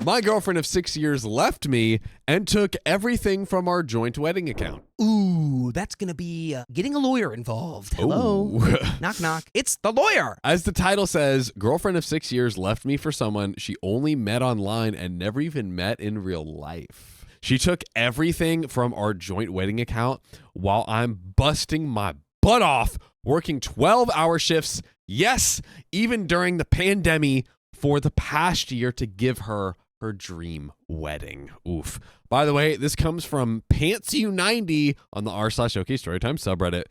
My girlfriend of 6 years left me and took everything from our joint wedding account. Ooh, that's going to be getting a lawyer involved. Hello. Ooh. Knock, knock. It's the lawyer. As the title says, girlfriend of 6 years left me for someone she only met online and never even met in real life. She took everything from our joint wedding account while I'm busting my butt off, working 12-hour shifts. Yes, even during the pandemic for the past year to give her dream wedding. Oof. By the way, this comes from PantsU90 on the r/OK Storytime subreddit.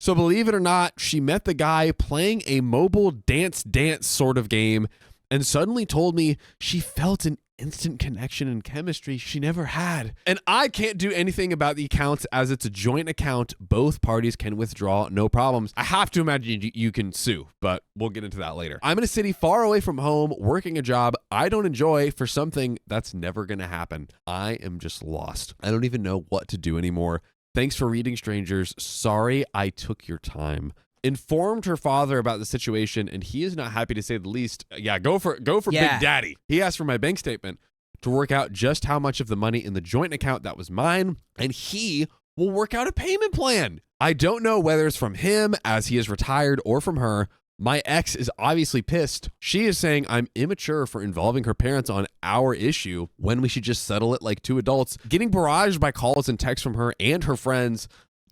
So believe it or not, she met the guy playing a mobile dance sort of game and suddenly told me she felt an instant connection and chemistry she never had. And I can't do anything about the accounts as it's a joint account. Both parties can withdraw, no problems. I have to imagine you can sue, but we'll get into that later. I'm in a city far away from home, working a job I don't enjoy for something that's never gonna happen. I am just lost. I don't even know what to do anymore. Thanks for reading, strangers. Sorry I took your time. Informed her father about the situation, and he is not happy, to say the least. Yeah, go for Big Daddy. He asked for my bank statement to work out just how much of the money in the joint account that was mine, and he will work out a payment plan. I don't know whether it's from him as he is retired or from her. My ex is obviously pissed. She is saying I'm immature for involving her parents on our issue when we should just settle it like two adults. Getting barraged by calls and texts from her and her friends.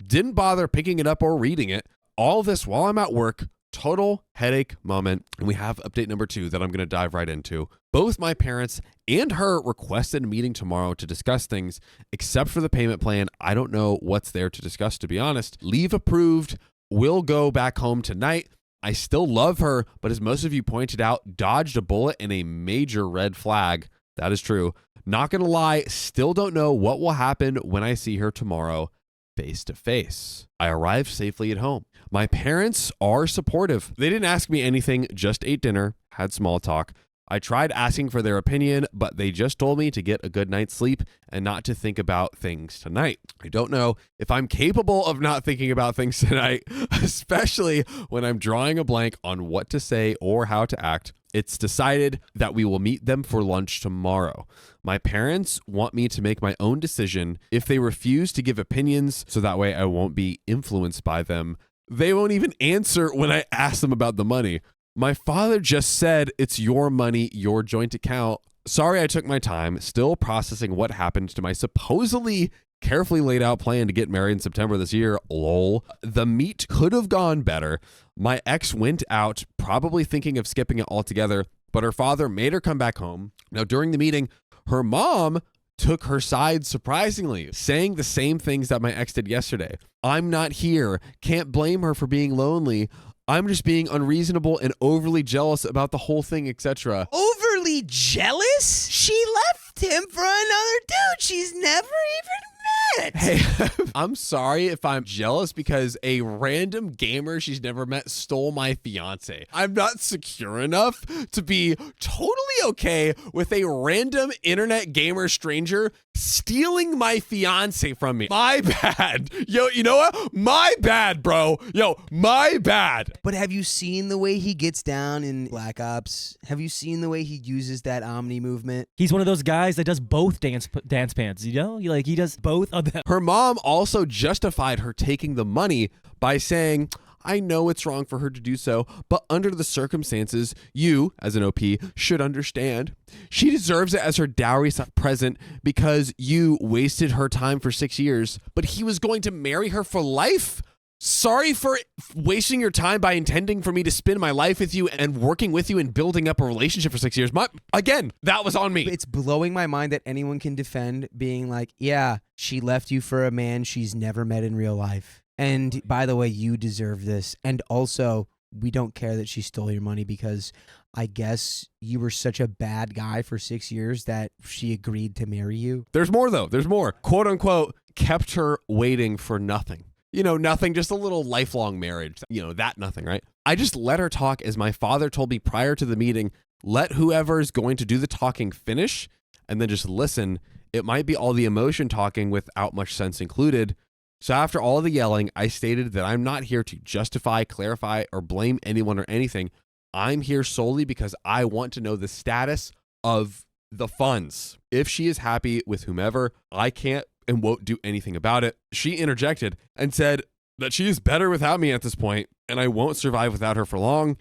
Didn't bother picking it up or reading it. All this while I'm at work, total headache moment. And we have update number 2 that I'm going to dive right into. Both my parents and her requested a meeting tomorrow to discuss things, except for the payment plan. I don't know what's there to discuss, to be honest. Leave approved. We'll go back home tonight. I still love her, but as most of you pointed out, dodged a bullet in a major red flag. That is true. Not going to lie, still don't know what will happen when I see her tomorrow face to face. I arrived safely at home. My parents are supportive. They didn't ask me anything, just ate dinner, had small talk. I tried asking for their opinion, but they just told me to get a good night's sleep and not to think about things tonight. I don't know if I'm capable of not thinking about things tonight, especially when I'm drawing a blank on what to say or how to act. It's decided that we will meet them for lunch tomorrow. My parents want me to make my own decision. If they refuse to give opinions, so that way I won't be influenced by them, they won't even answer when I ask them about the money. My father just said it's your money, your joint account. Sorry I took my time, still processing what happened to my supposedly carefully laid out plan to get married in September this year. Lol. The meet could have gone better. My ex went out, probably thinking of skipping it altogether, but her father made her come back home. Now, during the meeting, her mom took her side surprisingly, saying the same things that my ex did yesterday. I'm not here. Can't blame her for being lonely. I'm just being unreasonable and overly jealous about the whole thing, etc. Overly jealous? She left him for another dude she's never even met. Hey, I'm sorry if I'm jealous because a random gamer she's never met stole my fiance. I'm not secure enough to be totally okay with a random internet gamer stranger stealing my fiance from me. My bad. Yo, you know what? My bad, bro. Yo, my bad. But have you seen the way he gets down in Black Ops? Have you seen the way he uses that Omni movement? He's one of those guys that does both dance pants, you know? He does both of them. Her mom also justified her taking the money by saying, I know it's wrong for her to do so, but under the circumstances, you, as an OP, should understand. She deserves it as her dowry present because you wasted her time for 6 years, but he was going to marry her for life? Sorry for wasting your time by intending for me to spend my life with you and working with you and building up a relationship for 6 years. Again, that was on me. It's blowing my mind that anyone can defend being like, yeah, she left you for a man she's never met in real life. And by the way, you deserve this. And also, we don't care that she stole your money because I guess you were such a bad guy for 6 years that she agreed to marry you. There's more, though. There's more. Quote unquote, kept her waiting for nothing. You know, nothing, just a little lifelong marriage. You know, that nothing, right? I just let her talk as my father told me prior to the meeting. Let whoever is going to do the talking finish and then just listen. It might be all the emotion talking without much sense included. So after all the yelling, I stated that I'm not here to justify, clarify, or blame anyone or anything. I'm here solely because I want to know the status of the funds. If she is happy with whomever, I can't and won't do anything about it. She interjected and said that she is better without me at this point, and I won't survive without her for long.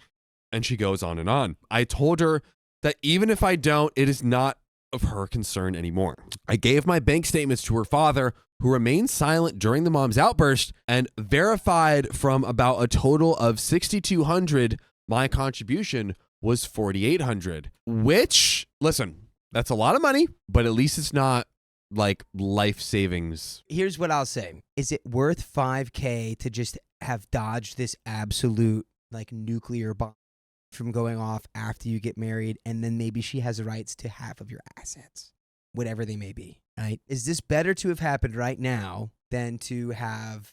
And she goes on and on. I told her that even if I don't, it is not of her concern anymore. I gave my bank statements to her father, who remained silent during the mom's outburst, and verified from about a total of $6,200, my contribution was $4,800, which, listen, that's a lot of money, but at least it's not like life savings. Here's what I'll say. Is it worth $5,000 to just have dodged this absolute like nuclear bomb from going off after you get married, and then maybe she has rights to half of your assets, whatever they may be, right? Is this better to have happened right now than to have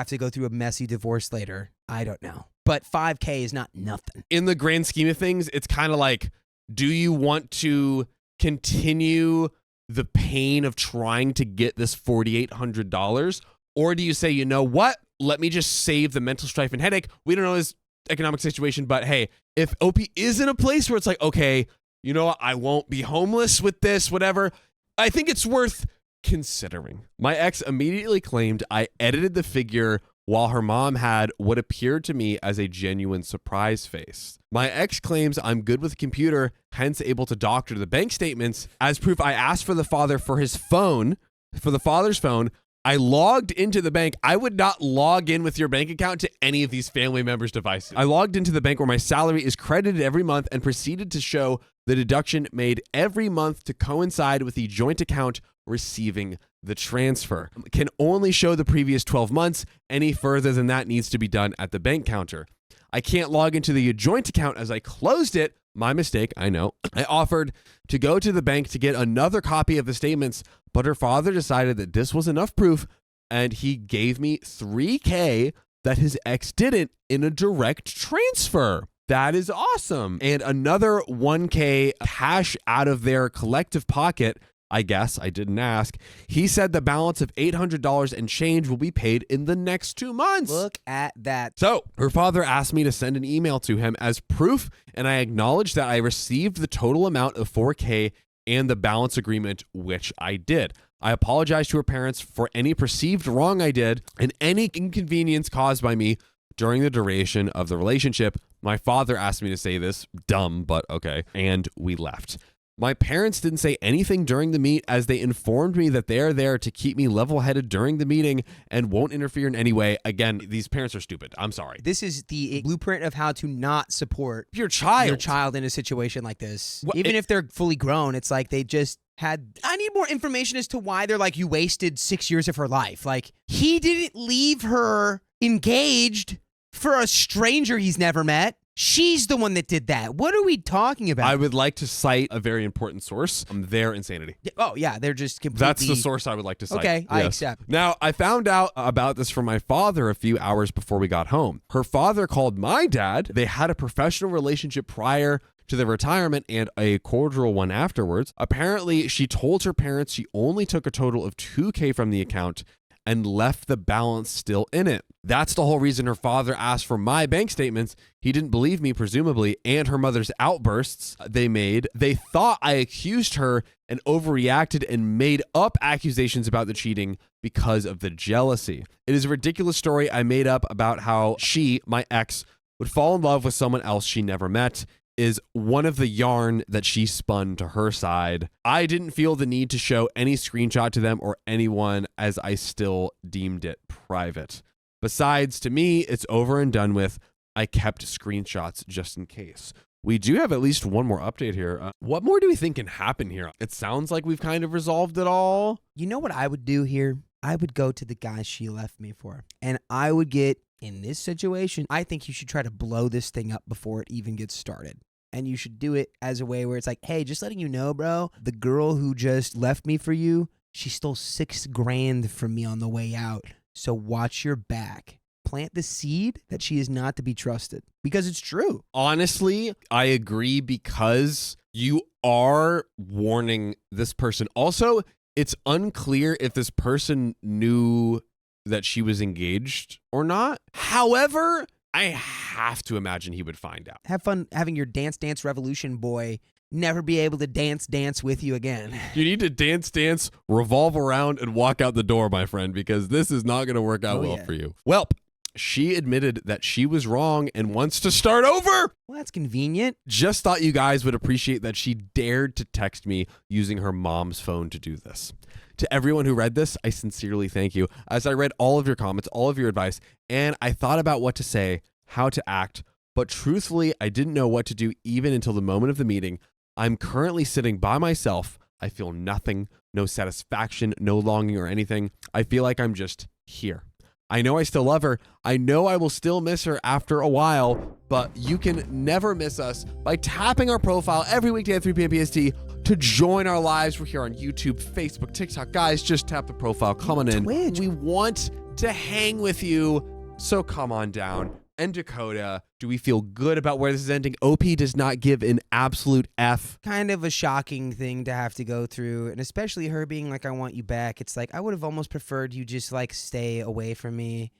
to go through a messy divorce later? I don't know. But $5,000 is not nothing. In the grand scheme of things, it's kind of like, do you want to continue the pain of trying to get this $4,800? Or do you say, you know what? Let me just save the mental strife and headache. We don't know his economic situation, but hey, if OP is in a place where it's like, okay, you know what? I won't be homeless with this, whatever. I think it's worth considering. My ex immediately claimed I edited the figure while her mom had what appeared to me as a genuine surprise face. My ex claims I'm good with a computer, hence able to doctor the bank statements. As proof, I asked for the father for his phone, for the father's phone. I logged into the bank. I would not log in with your bank account to any of these family members' devices. I logged into the bank where my salary is credited every month and proceeded to show the deduction made every month to coincide with the joint account receiving the transfer. Can only show the previous 12 months. Any further than that needs to be done at the bank counter. I can't log into the joint account as I closed it. My mistake, I know. I offered to go to the bank to get another copy of the statements, but her father decided that this was enough proof, and he gave me $3,000 that his ex didn't in a direct transfer. That is awesome. And another $1,000 cash out of their collective pocket. I guess I didn't ask. He said the balance of $800 and change will be paid in the next 2 months. Look at that. So her father asked me to send an email to him as proof, and I acknowledged that I received the total amount of $4,000 and the balance agreement, which I did. I apologized to her parents for any perceived wrong I did and any inconvenience caused by me during the duration of the relationship. My father asked me to say this, dumb, but okay, and we left. My parents didn't say anything during the meet, as they informed me that they're there to keep me level-headed during the meeting and won't interfere in any way. Again, these parents are stupid. I'm sorry. This is the blueprint of how to not support your child in a situation like this. Well, Even if they're fully grown, it's like they just had... I need more information as to why they're like, you wasted 6 years of her life. Like, he didn't leave her engaged for a stranger he's never met. She's the one that did that. What are we talking about? I would like to cite a very important source. Their insanity. Oh, yeah. They're just completely... That's the source I would like to cite. Okay, I accept. Now, I found out about this from my father a few hours before we got home. Her father called my dad. They had a professional relationship prior to their retirement and a cordial one afterwards. Apparently, she told her parents she only took a total of $2,000 from the account and left the balance still in it. That's the whole reason her father asked for my bank statements. He didn't believe me, presumably, and her mother's outbursts they made. They thought I accused her and overreacted and made up accusations about the cheating because of the jealousy. It is a ridiculous story I made up about how she, my ex, would fall in love with someone else she never met. Is one of the yarn that she spun to her side. I didn't feel the need to show any screenshot to them or anyone, as I still deemed it private. Besides, to me, it's over and done with. I kept screenshots just in case. We do have at least one more update here. What more do we think can happen here? It sounds like we've kind of resolved it all. You know what I would do here? I would go to the guy she left me for, and I would get, in this situation, I think you should try to blow this thing up before it even gets started. And you should do it as a way where it's like, hey, just letting you know, bro, the girl who just left me for you, she stole $6,000 from me on the way out. So watch your back. Plant the seed that she is not to be trusted, because it's true. Honestly, I agree, because you are warning this person. Also, it's unclear if this person knew that she was engaged or not. However, I have to imagine he would find out. Have fun having your Dance Dance Revolution boy never be able to dance with you again. You need to dance, revolve around, and walk out the door, my friend, because this is not going to work out well for you. Welp, she admitted that she was wrong and wants to start over. Well, that's convenient. Just thought you guys would appreciate that she dared to text me using her mom's phone to do this. To everyone who read this, I sincerely thank you. As I read all of your comments, all of your advice, and I thought about what to say, how to act, but truthfully, I didn't know what to do even until the moment of the meeting. I'm currently sitting by myself. I feel nothing, no satisfaction, no longing or anything. I feel like I'm just here. I know I still love her. I know I will still miss her after a while, but you can never miss us by tapping our profile every weekday at 3 p.m. PST to join our lives. We're here on YouTube, Facebook, TikTok. Guys, just tap the profile. Come on in. Twitch. We want to hang with you, so come on down. And Dakota, do we feel good about where this is ending? OP does not give an absolute F. Kind of a shocking thing to have to go through, and especially her being like, I want you back. It's like, I would have almost preferred you just like stay away from me.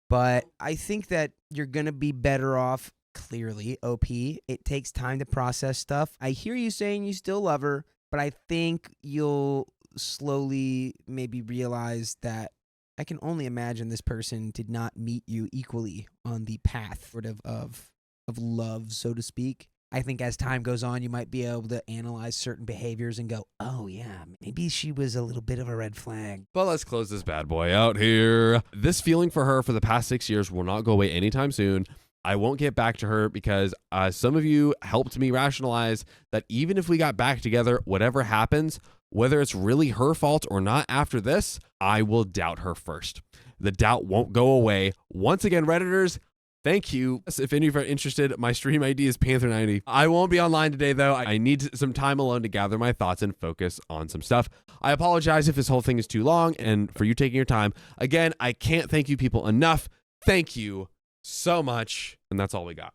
But I think that you're going to be better off, clearly, OP. It takes time to process stuff. I hear you saying you still love her, but I think you'll slowly maybe realize that I can only imagine this person did not meet you equally on the path sort of love, so to speak. I think as time goes on, you might be able to analyze certain behaviors and go, oh yeah, maybe she was a little bit of a red flag. But let's close this bad boy out here. This feeling for her for the past 6 years will not go away anytime soon. I won't get back to her because some of you helped me rationalize that even if we got back together, whatever happens, whether it's really her fault or not after this, I will doubt her first. The doubt won't go away. Once again, Redditors, thank you. If any of you are interested, my stream ID is Panther90. I won't be online today, though. I need some time alone to gather my thoughts and focus on some stuff. I apologize if this whole thing is too long and for you taking your time. Again, I can't thank you people enough. Thank you so much. And that's all we got.